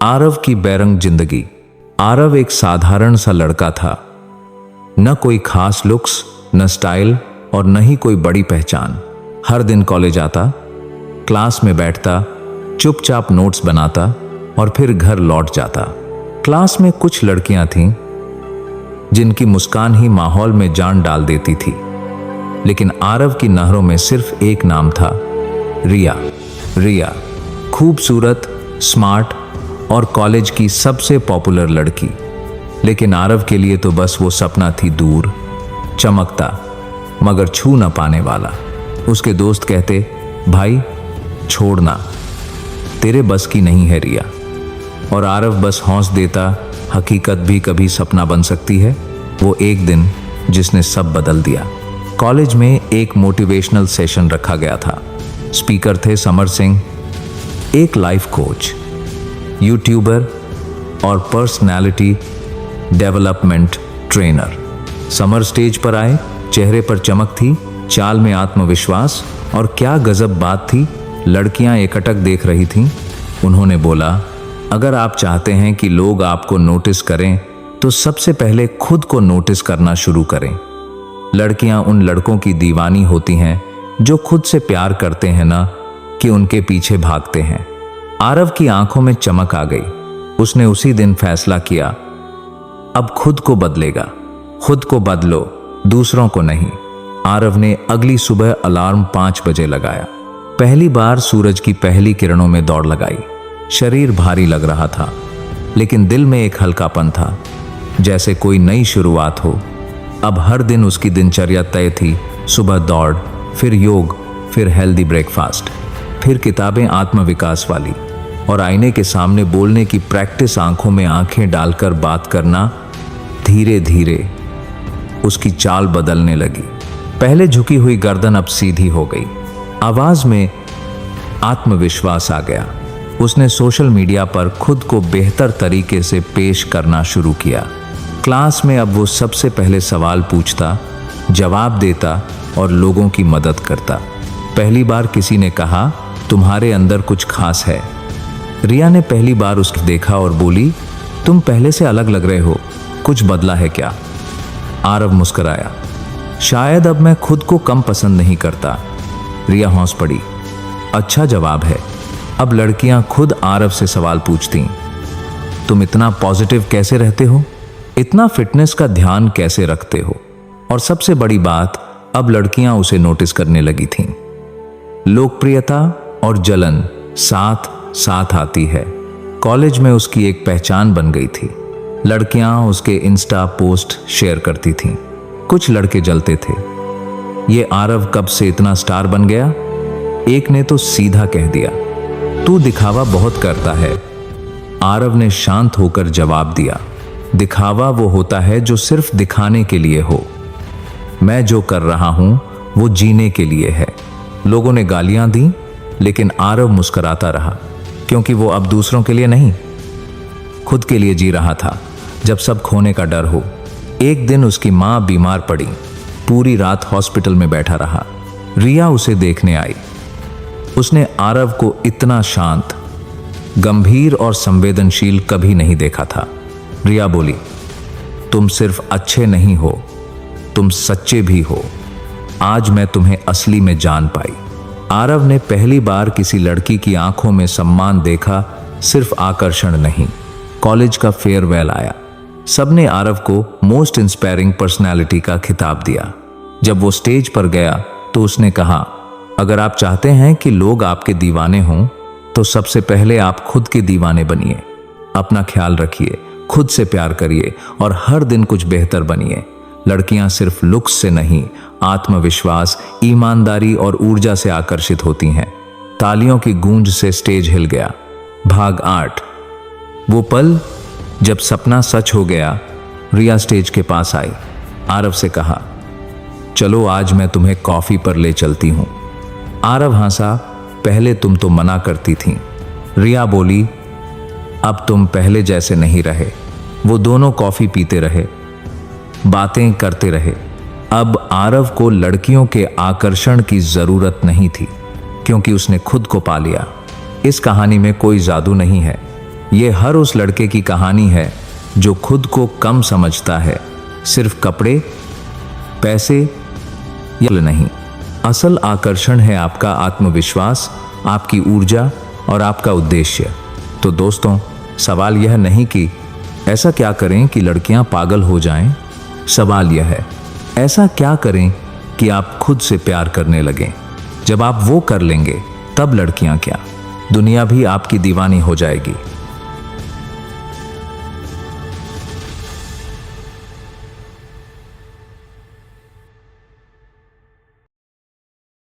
आरव की बेरंग जिंदगी। आरव एक साधारण सा लड़का था। न कोई खास लुक्स, न स्टाइल और न ही कोई बड़ी पहचान। हर दिन कॉलेज आता, क्लास में बैठता, चुपचाप नोट्स बनाता और फिर घर लौट जाता। क्लास में कुछ लड़कियां थीं जिनकी मुस्कान ही माहौल में जान डाल देती थी, लेकिन आरव की नहरों में सिर्फ एक नाम था, रिया। रिया खूबसूरत, स्मार्ट और कॉलेज की सबसे पॉपुलर लड़की। लेकिन आरव के लिए तो बस वो सपना थी, दूर, चमकता मगर छू न पाने वाला। उसके दोस्त कहते, भाई छोड़ना, तेरे बस की नहीं है रिया। और आरव बस हौंस देता, हकीकत भी कभी सपना बन सकती है। वो एक दिन जिसने सब बदल दिया। कॉलेज में एक मोटिवेशनल सेशन रखा गया था। स्पीकर थे समर सिंह, एक लाइफ कोच, यूट्यूबर और personality development trainer. Summer stage पर आए, चेहरे पर चमक थी, चाल में आत्मविश्वास और क्या गजब बात थी, लड़कियां एकटक देख रही थीं। उन्होंने बोला, अगर आप चाहते हैं कि लोग आपको नोटिस करें तो सबसे पहले खुद को नोटिस करना शुरू करें। लड़कियां उन लड़कों की दीवानी होती हैं जो खुद से प्यार करते हैं, ना कि उनके पीछे भागते हैं। आरव की आंखों में चमक आ गई। उसने उसी दिन फैसला किया, अब खुद को बदलेगा। खुद को बदलो, दूसरों को नहीं। आरव ने अगली सुबह अलार्म 5 बजे लगाया। पहली बार सूरज की पहली किरणों में दौड़ लगाई। शरीर भारी लग रहा था, लेकिन दिल में एक हल्कापन था, जैसे कोई नई शुरुआत हो। अब हर दिन उसकी दिनचर्या तय थी, सुबह दौड़, फिर योग, फिर हेल्दी ब्रेकफास्ट, फिर किताबें आत्मविकास वाली और आईने के सामने बोलने की प्रैक्टिस। आंखों में आंखें डालकर बात करना। धीरे धीरे उसकी चाल बदलने लगी। पहले झुकी हुई गर्दन अब सीधी हो गई। आवाज में आत्मविश्वास आ गया। उसने सोशल मीडिया पर खुद को बेहतर तरीके से पेश करना शुरू किया। क्लास में अब वो सबसे पहले सवाल पूछता, जवाब देता और लोगों की मदद करता। पहली बार किसी ने कहा, तुम्हारे अंदर कुछ खास है। रिया ने पहली बार उसको देखा और बोली, तुम पहले से अलग लग रहे हो, कुछ बदला है क्या? आरव मुस्कुराया, शायद अब मैं खुद को कम पसंद नहीं करता। रिया हौंस पड़ी, अच्छा जवाब है। अब लड़कियां खुद आरव से सवाल पूछती, तुम इतना पॉजिटिव कैसे रहते हो? इतना फिटनेस का ध्यान कैसे रखते हो? और सबसे बड़ी बात, अब लड़कियां उसे नोटिस करने लगी थीं। लोकप्रियता और जलन साथ साथ आती है। कॉलेज में उसकी एक पहचान बन गई थी। लड़कियां उसके इंस्टा पोस्ट शेयर करती थीं। कुछ लड़के जलते थे, ये आरव कब से इतना स्टार बन गया? एक ने तो सीधा कह दिया, तू दिखावा बहुत करता है। आरव ने शांत होकर जवाब दिया, दिखावा वो होता है जो सिर्फ दिखाने के लिए हो। मैं जो कर रहा हूं वो जीने के लिए है। लोगों ने गालियां दी, लेकिन आरव मुस्कुराता रहा, क्योंकि वो अब दूसरों के लिए नहीं, खुद के लिए जी रहा था। जब सब खोने का डर हो, एक दिन उसकी मां बीमार पड़ी। पूरी रात हॉस्पिटल में बैठा रहा। रिया उसे देखने आई। उसने आरव को इतना शांत, गंभीर और संवेदनशील कभी नहीं देखा था। रिया बोली, तुम सिर्फ अच्छे नहीं हो, तुम सच्चे भी हो। आज मैं तुम्हें असली में जान पाई। आरव ने पहली बार किसी लड़की की आंखों में सम्मान देखा, सिर्फ आकर्षण नहीं। कॉलेज का फेयरवेल आया। सबने आरव को मोस्ट इंस्पायरिंग पर्सनालिटी का खिताब दिया। जब वो स्टेज पर गया तो उसने कहा, अगर आप चाहते हैं कि लोग आपके दीवाने हों तो सबसे पहले आप खुद के दीवाने बनिए। अपना ख्याल रखिए, खुद से प्यार करिए और हर दिन कुछ बेहतर बनिए। लड़कियां सिर्फ लुक्स से नहीं, आत्मविश्वास, ईमानदारी और ऊर्जा से आकर्षित होती हैं। तालियों की गूंज से स्टेज हिल गया। भाग 8। वो पल जब सपना सच हो गया। रिया स्टेज के पास आई। आरव से कहा, चलो आज मैं तुम्हें कॉफी पर ले चलती हूं। आरव हंसा, पहले तुम तो मना करती थीं। रिया बोली, अब तुम पहले जैसे नहीं रहे। वो दोनों कॉफी पीते रहे, बातें करते रहे। अब आरव को लड़कियों के आकर्षण की जरूरत नहीं थी, क्योंकि उसने खुद को पा लिया। इस कहानी में कोई जादू नहीं है, ये हर उस लड़के की कहानी है जो खुद को कम समझता है, सिर्फ कपड़े, पैसे या नहीं। असल आकर्षण है आपका आत्मविश्वास, आपकी ऊर्जा और आपका उद्देश्य। तो दोस्तों, सवाल यह नहीं कि ऐसा क्या करें कि लड़कियां पागल हो जाएं। सवाल यह है, ऐसा क्या करें कि आप खुद से प्यार करने लगें। जब आप वो कर लेंगे, तब लड़कियां क्या, दुनिया भी आपकी दीवानी हो जाएगी।